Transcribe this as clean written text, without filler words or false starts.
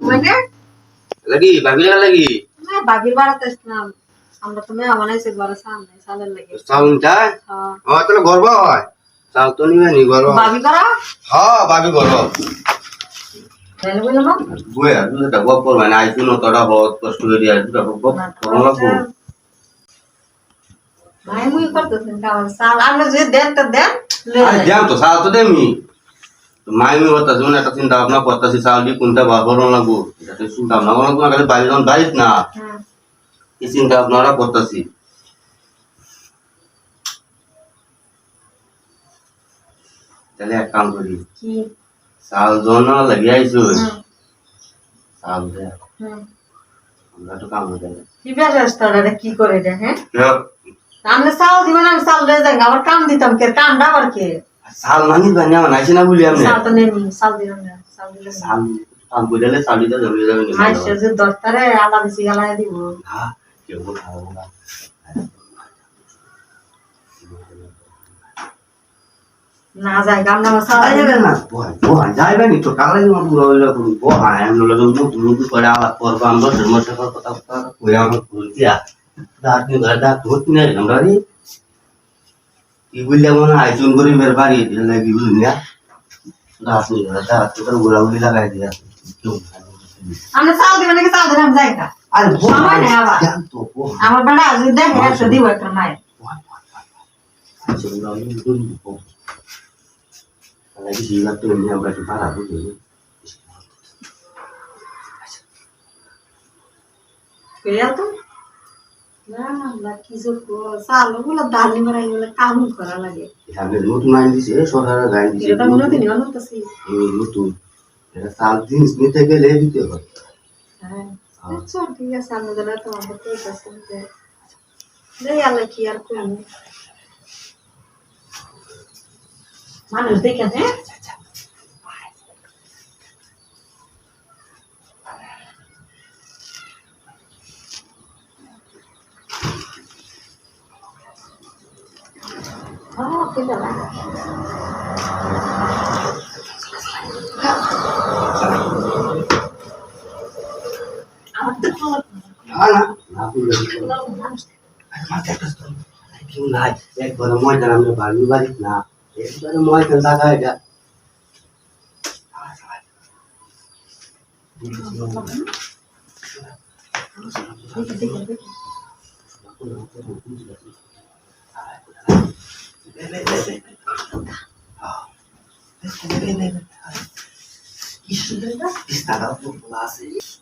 মানে লাগি ভাবিলা লাগি না বাবির বাড়াতে আসলাম আমরা তো মেয়ে বানাইছি ঘরে সামনে সালের লাগে সাউন্ড যায় হ্যাঁ তাহলে গর্ব হয় সাউ তো নিবে নি গর্ব বাবি করা হ্যাঁ ভাবি গর্ব তাহলে বললাম না বুয়ে তুই তো গপ করবা না আইছু ন তোরা বহুত কষ্ট করে দিয়া তুই গপ করো লাগবো ভাই মুই করতেছেন কারণ সাল আমরা যে দেন তো দেন আরে যাও তো সাউ তো দেমি মাইমি হতা জুন একটা চিন্তা ভাবনা করতেছি সাউ দি কোনটা ভাবরো লাগবো এটা তো চিন্তা ভাবনা করো তোমার কাছে বাইরে যখন বাইস না হ্যাঁ এই চিন্তা ভাবনাটা করতেছি তাহলে এক কাম করি কি সাল জন লাগি আইছো সাল দে হুম আমরা তো কাম হয়ে যাবে কি ব্যবস্থা কি করে দেন হ্যাঁ আমরা চাল দিব না চাল দিয়ে যাই আবার কাম দিতাম কে কামটা আবার কে সাল মানি বানিয়া বানাইছি না বলি আমি চাল তো নেই চাল দিলাম না চাল দিলাম না সাল কাম কইলে সালিটা জমে যাবে না আইসে যে দরকারে আলা বেশি গালায় দিব হ্যাঁ কেউ খাবো না না যাই কাম না চাল আরে না বহান যাইবে নি তো কালাই না পুরো হইলো পুরো বহান আমি লগে মুখ করে আলাপ করব আমরা ধর্মসে কথা কইরা আমরা কইয়া দাঁত নি গাদা ধুত নে আমরা রে কি বললে মনে আইজুন করি মের বাড়ি লাগি বুঝলিয়া দাঁত নি গাদা তোর গোলাগুলি লাগাই দিয়া আমরা চাল দিব নাকি চাল দিলাম যাই না আরে সময় নেই আবার জান তো বহান আমার বেটা আজ দেখে একশো দিব একটা নাই সেগুলো আমি দুন lagi jilat tuh ini yang berarti parah tuh ini কেয়া তো না না কি যে চাল গুলো দালি মারাই গুলো কাম করা লাগে sambil nutun main di sini saudara gain di এটা মনে দিন অন্য তো সি ini nutun এটা সাল জিনিস নিতে গেলে দিতে হবে হ্যাঁ আচ্ছা ঠিক আছে আমি গেলে তো আমাকে ঠিক আছে দেই আল্লাহ কি আর কোন মানুষ দেখেন হ্যাঁ ঠিক আছে আমার তো খাওয়া না না aku mati atas tuh lagi naik baru mau jalan baru balik nah baru mau jalan tak ada Istirahat, istirahat,